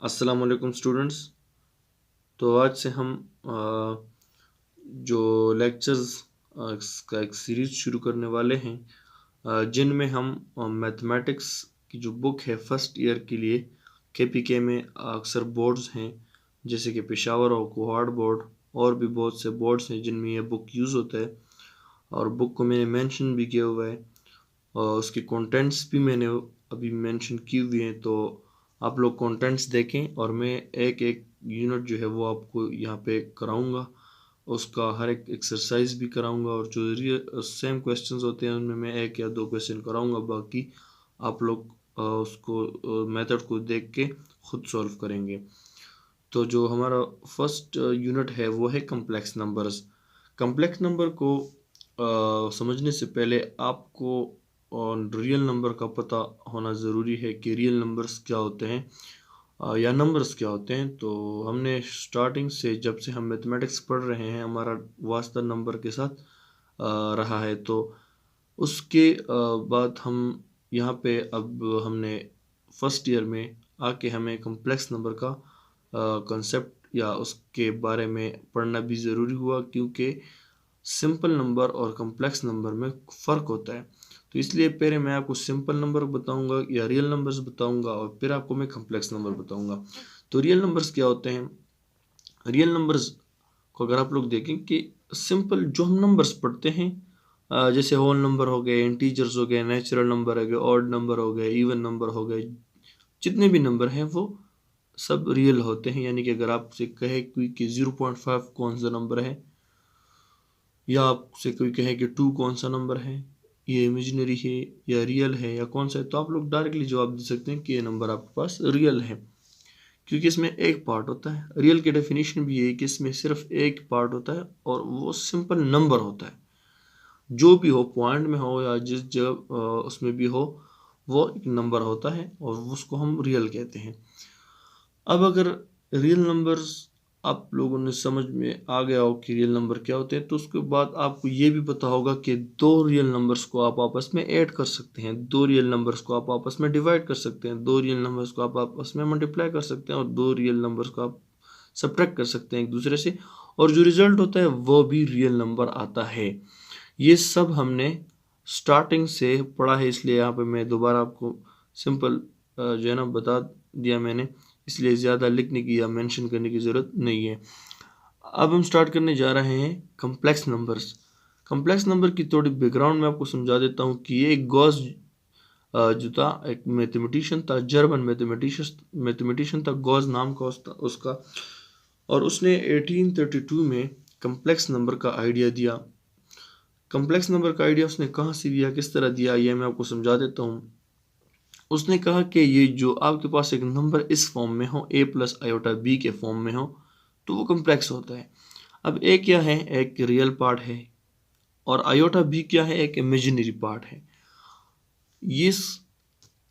अस्सलाम वालेकुम स्टूडेंट्स। तो आज से हम जो लेक्चर्स का एक सीरीज़ शुरू करने वाले हैं, जिनमें हम मैथमेटिक्स की जो बुक है फर्स्ट ईयर के लिए केपीके में अक्सर बोर्ड्स हैं जैसे कि पेशावर और कोहार्ड बोर्ड और भी बहुत से बोर्ड्स हैं जिनमें यह बुक यूज़ होता है। और बुक को मैंने मेंशन भी किया हुआ है और उसके कंटेंट्स भी मैंने अभी मेंशन की हुई हैं। तो आप लोग कंटेंट्स देखें और मैं एक एक यूनिट जो है वो आपको यहाँ पे कराऊंगा, उसका हर एक एक्सरसाइज भी कराऊंगा और जो रियल सेम क्वेश्चंस होते हैं उनमें मैं एक या दो क्वेश्चन कराऊंगा, बाकी आप लोग उसको मेथड को देख के खुद सॉल्व करेंगे। तो जो हमारा फर्स्ट यूनिट है वो है कम्प्लेक्स नंबर्स। कम्प्लेक्स नंबर को समझने से पहले आपको रियल नंबर का पता होना ज़रूरी है कि रियल नंबर्स क्या होते हैं या नंबर्स क्या होते हैं। तो हमने स्टार्टिंग से जब से हम मैथमेटिक्स पढ़ रहे हैं हमारा वास्ता नंबर के साथ रहा है। तो उसके बाद हम यहाँ पे अब हमने फर्स्ट ईयर में आके हमें कम्प्लेक्स नंबर का कॉन्सेप्ट या उसके बारे में पढ़ना भी ज़रूरी हुआ, क्योंकि सिंपल नंबर और कम्प्लेक्स नंबर में फ़र्क होता है। तो इसलिए पहले मैं आपको सिंपल नंबर बताऊंगा या रियल नंबर्स बताऊंगा और फिर आपको मैं कम्प्लेक्स नंबर बताऊंगा। तो रियल नंबर्स क्या होते हैं? रियल नंबर्स को अगर आप लोग देखें कि सिंपल जो हम नंबर्स पढ़ते हैं, जैसे होल नंबर हो गए, इंटीजर्स हो गए, नेचुरल नंबर हो गए, ऑड नंबर हो गए, इवन नंबर हो गए, जितने भी नंबर हैं वो सब रियल होते हैं। यानी कि अगर आपसे कहे कोई कि 0.5 कौन सा नंबर है या आपसे कोई कहे कि 2 कौन सा नंबर है, ये इमेजिनरी है या रियल है या कौन सा है, तो आप लोग डायरेक्टली जवाब दे सकते हैं कि ये नंबर आपके पास रियल है, क्योंकि इसमें एक पार्ट होता है। रियल की डेफिनेशन भी है कि इसमें सिर्फ एक पार्ट होता है और वो सिंपल नंबर होता है। जो भी हो, पॉइंट में हो या जिस जगह उसमें भी हो, वो एक नंबर होता है और उसको हम रियल कहते हैं। अब अगर रियल नंबर्स आप लोगों ने समझ में आ गया हो कि रियल नंबर क्या होते हैं, तो उसके बाद आपको ये भी पता होगा कि दो रियल नंबर्स को आप आपस में ऐड कर सकते हैं, दो रियल नंबर्स को आप आपस में डिवाइड कर सकते हैं, दो रियल नंबर्स को आप आपस में मल्टीप्लाई कर सकते हैं और दो रियल नंबर्स को आप सब्ट्रैक्ट कर सकते हैं एक दूसरे से, और जो रिजल्ट होता है वो भी रियल नंबर आता है। ये सब हमने स्टार्टिंग से पढ़ा है, इसलिए यहाँ पे मैं दोबारा आपको सिंपल जो है ना बता दिया मैंने, इसलिए ज़्यादा लिखने की या मेंशन करने की ज़रूरत नहीं है। अब हम स्टार्ट करने जा रहे हैं कम्प्लेक्स नंबर्स। कम्प्लेक्स नंबर की थोड़ी बैकग्राउंड में आपको समझा देता हूँ कि ये एक गॉस जो था, एक मैथमेटिशियन था, जर्मन मैथमेटिशियन था, गॉस नाम का उसका, और उसने 1832 में कम्प्लेक्स नंबर का आइडिया दिया। कम्प्लेक्स नंबर का आइडिया उसने कहाँ से दिया, किस तरह दिया, ये मैं आपको समझा देता हूँ। उसने कहा कि ये जो आपके पास एक नंबर इस फॉर्म में हो, a प्लस आयोटा b के फॉर्म में हो, तो वो कम्प्लेक्स होता है। अब a क्या है? एक रियल पार्ट है, और आयोटा b क्या है? एक इमेजिनरी पार्ट है। ये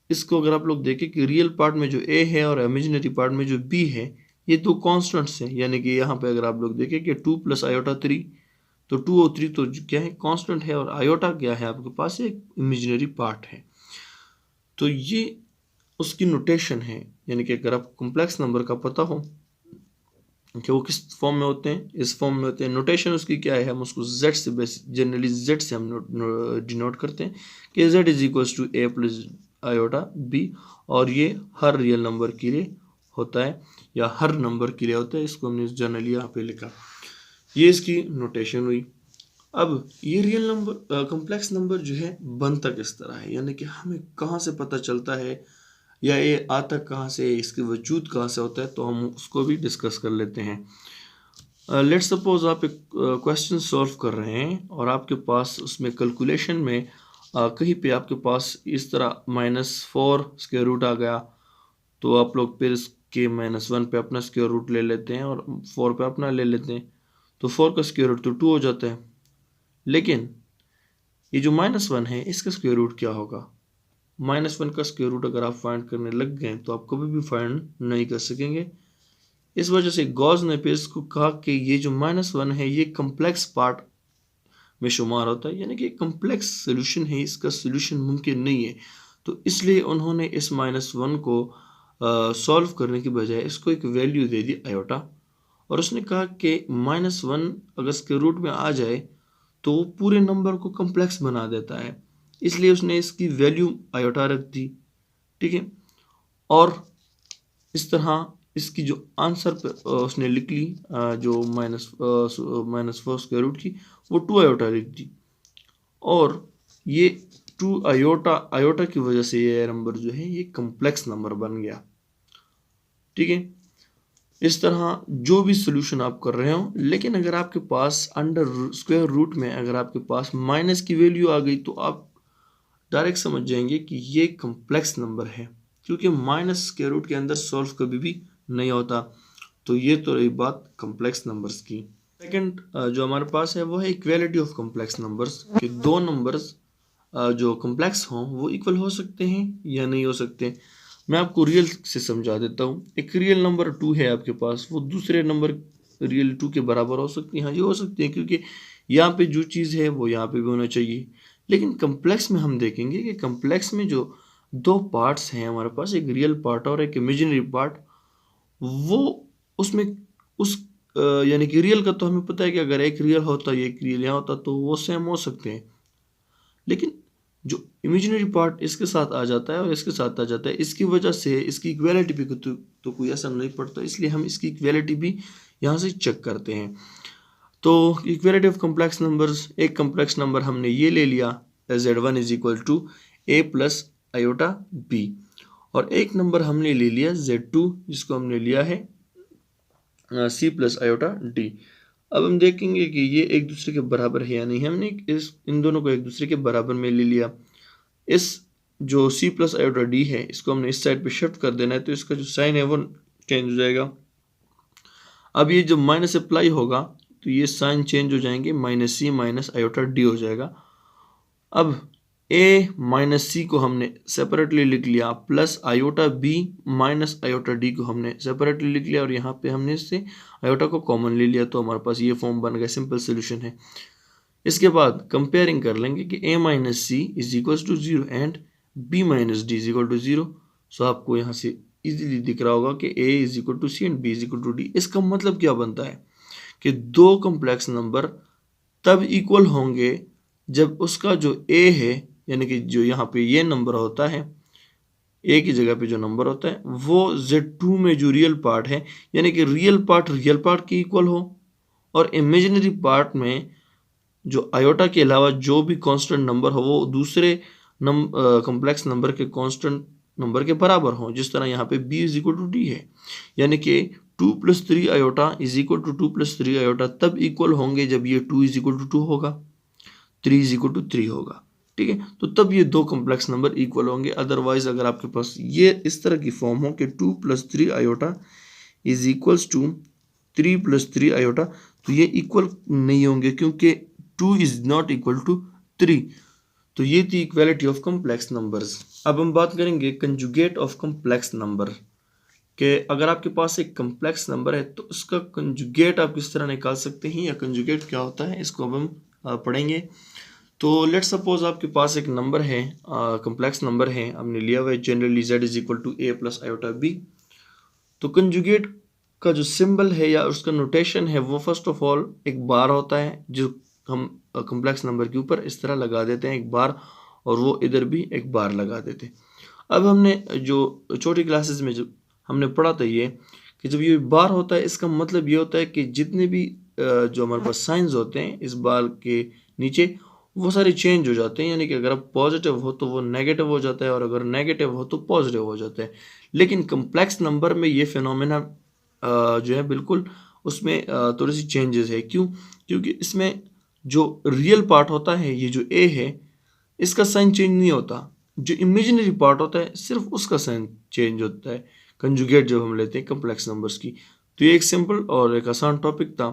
इसको अगर आप लोग देखें कि रियल पार्ट में जो a है और इमेजिनरी पार्ट में जो b है, ये दो कॉन्स्टेंट्स हैं। यानी कि यहाँ पे अगर आप लोग देखें कि 2 प्लस आयोटा 3, तो 2 और 3 तो क्या है? कांस्टेंट है, और आयोटा क्या है? आपके पास एक इमेजिनरी पार्ट है। तो ये उसकी नोटेशन है। यानी कि अगर आपको कॉम्प्लेक्स नंबर का पता हो कि वो किस फॉर्म में होते हैं, इस फॉर्म में होते हैं, नोटेशन उसकी क्या है? हम उसको z से जनरली z से हम डिनोट करते हैं कि z is equals to a plus iota b, और ये हर रियल नंबर के लिए होता है या हर नंबर के लिए होता है। इसको हमने जनरली यहाँ पे लिखा, ये इसकी नोटेशन हुई। अब ये रियल नंबर कॉम्प्लेक्स नंबर जो है बनता किस तरह है, यानी कि हमें कहाँ से पता चलता है या ये आता कहाँ से, इसके वजूद कहाँ से होता है, तो हम उसको भी डिस्कस कर लेते हैं। लेट्स सपोज आप एक क्वेश्चन सॉल्व कर रहे हैं और आपके पास उसमें कैलकुलेशन में कहीं पे आपके पास इस तरह -4 स्क्वायर रूट आ गया, तो आप लोग फिर इसके -1 पे अपना स्क्वायर रूट ले लेते हैं और 4 पे अपना ले लेते हैं, तो 4 का स्क्वायर रूट तो 2 हो जाता है। लेकिन ये जो -1 है इसका स्क्वायर रूट क्या होगा? -1 का स्क्वायर रूट अगर आप फाइंड करने लग गए तो आप कभी भी फाइंड नहीं कर सकेंगे। इस वजह से गॉस ने फिर इसको कहा कि ये जो -1 है ये कम्प्लेक्स पार्ट में शुमार होता है, यानी कि कम्प्लेक्स सोल्यूशन है, इसका सोल्यूशन मुमकिन नहीं है। तो इसलिए उन्होंने इस -1 को सॉल्व करने की बजाय इसको एक वैल्यू दे दी आयोटा, और उसने कहा कि -1 अगर इसके रूट में आ जाए तो वो पूरे नंबर को कम्प्लेक्स बना देता है, इसलिए उसने इसकी वैल्यू आयोटा रख दी। ठीक है, और इस तरह इसकी जो आंसर पे उसने लिख ली, जो -4 स्क्वायर रूट की, वो 2 आयोटा लिख दी, और ये 2 आयोटा की वजह से ये नंबर जो है ये कम्प्लेक्स नंबर बन गया। ठीक है, इस तरह जो भी सोल्यूशन आप कर रहे हो, लेकिन अगर आपके पास अंडर स्क्वायर रूट में अगर आपके पास माइनस की वैल्यू आ गई तो आप डायरेक्ट समझ जाएंगे कि ये कम्प्लेक्स नंबर है, क्योंकि माइनस स्क्वायर रूट के अंदर सॉल्व कभी भी नहीं होता। तो ये तो रही बात कम्प्लेक्स नंबर्स की। सेकंड जो हमारे पास है वो है इक्वालिटी ऑफ कम्प्लेक्स नंबर्स, कि दो नंबर्स जो कम्प्लेक्स हों वो इक्वल हो सकते हैं या नहीं हो सकते। मैं आपको रियल से समझा देता हूँ। एक रियल नंबर 2 है आपके पास, वो दूसरे नंबर रियल 2 के बराबर हो सकती है? हाँ जी, हो सकती है, क्योंकि यहाँ पे जो चीज़ है वो यहाँ पे भी होना चाहिए। लेकिन कम्प्लेक्स में हम देखेंगे कि कम्प्लेक्स में जो दो पार्ट्स हैं हमारे पास, एक रियल पार्ट और एक इमेजिनरी पार्ट, वो उसमें उस यानी कि रियल का तो हमें पता है कि अगर एक रियल होता एक रियल यहाँ होता तो वो सेम हो सकते हैं, लेकिन जो इमेजिनरी पार्ट इसके साथ आ जाता है और इसके साथ आ जाता है, इसकी वजह से इसकी इक्वालिटी पे तो कोई असर नहीं पड़ता, इसलिए हम इसकी इक्वालिटी भी यहाँ से चेक करते हैं। तो इक्वालिटी ऑफ कम्प्लेक्स नंबर्स, एक कम्प्लेक्स नंबर हमने ये ले लिया Z1 is equal to A plus iota B, और एक नंबर हमने ले लिया Z2 जिसको हमने लिया है C प्लस आयोटा D। अब हम देखेंगे कि ये एक दूसरे के बराबर है या नहीं। हमने इन दोनों को एक दूसरे के बराबर में ले लिया। इस जो C प्लस आयोटा D है इसको हमने इस साइड पे शिफ्ट कर देना है, तो इसका जो साइन है वो चेंज हो जाएगा। अब ये जब माइनस अप्लाई होगा तो ये साइन चेंज हो जाएंगे, -C माइनस आयोटा D हो जाएगा। अब A माइनस सी को हमने सेपरेटली लिख लिया, plus iota B minus iota D को हमने सेपरेटली लिख लिया, और यहाँ पे हमने इससे आयोटा को कॉमन ले लिया, तो हमारे पास ये फॉर्म बन गया। सिंपल सोल्यूशन है। इसके बाद कंपेयरिंग कर लेंगे कि A minus C is equal to 0 and B minus D is equal to 0। So आपको यहाँ से इजीली दिख रहा होगा कि A is equal to C and B is equal to D. इसका मतलब क्या बनता है कि दो कम्प्लेक्स नंबर तब इक्वल होंगे जब उसका जो A है, यानी कि जो यहाँ पे ये नंबर होता है, A की जगह पे जो नंबर होता है वो Z2 में जो रियल पार्ट है, यानी कि रियल पार्ट के इक्वल हो, और इमेजिनरी पार्ट में जो आयोटा के अलावा जो भी कांस्टेंट नंबर हो वो दूसरे कम्प्लेक्स नंबर के कांस्टेंट नंबर के बराबर हो। जिस तरह यहाँ पे B is equal to D है, यानी कि 2 + 3 iota is equal to 2 + 3 iota तब इक्वल होंगे जब ये 2 इज इक्वल टू 2 होगा, 3 इज इक्वल टू 3 होगा। ठीक है, तो तब ये दो कम्प्लेक्स नंबर इक्वल होंगे। अदरवाइज अगर आपके पास ये इस तरह की फॉर्म हो कि 2 + 3 iota is equals to 3 + 3 iota, तो ये इक्वल नहीं होंगे, क्योंकि 2 इज नॉट इक्वल टू 3। तो ये थी इक्वालिटी ऑफ कम्प्लेक्स नंबर्स। अब हम बात करेंगे कंजुगेट ऑफ कम्प्लेक्स नंबर, कि अगर आपके पास एक कम्प्लेक्स नंबर है तो उसका कंजुगेट आप किस तरह निकाल सकते हैं, या कंजुगेट क्या होता है, इसको अब हम पढ़ेंगे। तो लेट्स सपोज आपके पास एक नंबर है, कम्प्लेक्स नंबर है, हमने लिया हुआ है generally Z is equal to A plus iota B। तो कंजुगेट का जो सिंबल है या उसका नोटेशन है वो फर्स्ट ऑफ ऑल एक बार होता है, जो हम कम्प्लेक्स नंबर के ऊपर इस तरह लगा देते हैं एक बार, और वो इधर भी एक बार लगा देते हैं। अब हमने जो छोटी क्लासेस में जब हमने पढ़ा था ये कि जब ये बार होता है इसका मतलब ये होता है कि जितने भी जो हमारे पास साइंस होते हैं इस बार के नीचे वो सारे चेंज हो जाते हैं, यानी कि अगर आप पॉजिटिव हो तो वो नेगेटिव हो जाता है, और अगर नेगेटिव हो तो पॉजिटिव हो जाता है। लेकिन कम्प्लेक्स नंबर में ये फिनोमेना जो है बिल्कुल उसमें थोड़ी सी चेंजेस है। क्यों? क्योंकि इसमें जो रियल पार्ट होता है, ये जो A है, इसका साइन चेंज नहीं होता। जो इमेजिनरी पार्ट होता है सिर्फ उसका साइन चेंज होता है कंजुगेट जब हम लेते हैं कम्प्लेक्स नंबर्स की। तो ये एक सिंपल और एक आसान टॉपिक था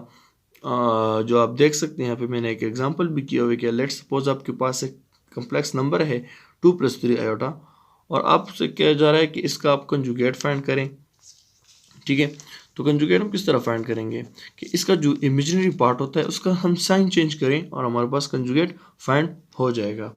जो आप देख सकते हैं। यहाँ पे मैंने एक एग्जांपल भी किया हुआ है कि लेट्स सपोज आपके पास एक कम्प्लेक्स नंबर है 2 + 3 आयोटा, और आपसे कहा जा रहा है कि इसका आप कंजुगेट फाइंड करें। ठीक है, तो कंजुगेट हम किस तरह फाइंड करेंगे कि इसका जो इमेजिनरी पार्ट होता है उसका हम साइन चेंज करें और हमारे पास कंजुगेट फाइंड हो जाएगा।